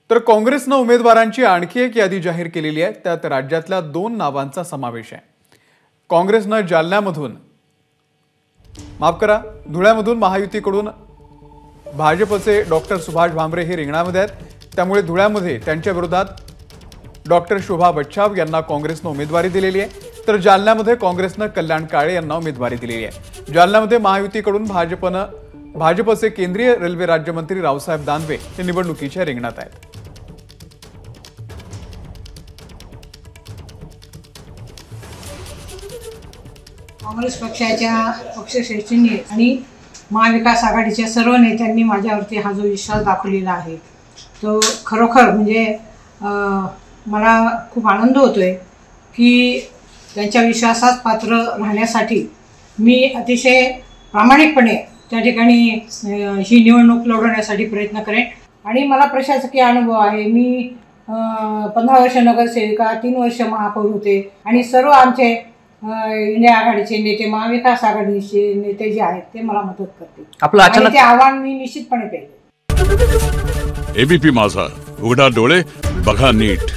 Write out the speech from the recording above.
तर काँग्रेसने उमेदवारांची आणखी एक यादी जाहीर केलेली आहे। त्यात राज्यातल्या 2 नावांचा समावेश आहे। काँग्रेसने जालन्यामधून धुळ्यामधून महायुतीकडून भाजपचे डॉक्टर सुभाष भामरे हे रिंगणामध्ये आहेत। त्यामुळे धुळ्यामध्ये त्यांच्या विरोधात डॉक्टर शोभा बच्छाव यांना काँग्रेसने उमेदवारी दिलेली आहे। तर जालन्यामध्ये काँग्रेसने कल्याण काळे यांना उमेदवारी दिलेली आहे। जालन्यामध्ये महायुतीकडून भाजपचे केंद्रीय रेल्वे राज्यमंत्री रावसाहेब दानवे हे निवडणुकीच्या रिंगणात आहेत। काँग्रेस पक्षाच्या पक्षश्रेष्ठींनी आणि महाविकास आघाडीच्या सर्व नेत्यांनी माझ्यावरती हा जो विश्वास दाखवलेला आहे तो खरोखर म्हणजे मला खूप आनंद होतोय की त्यांच्या विश्वासास पात्र राहण्यासाठी मी अतिशय प्रामाणिकपणे त्या ठिकाणी ही निवडणूक लढवण्यासाठी प्रयत्न करेन। आणि मला प्रशासकीय अनुभव आहे। मी 15 वर्ष नगरसेविका, 3 वर्ष महापौर होते आणि सर्व आमचे इंडिया आघाडीचे नेते, महाविकास आघाडीचे नेते जे आहेत ते मला मदत करतील। आपलं अचानक ते आव्हान मी निश्चितपणे पेलेन। एबीपी माझा, उघडा डोळे बघा नीट।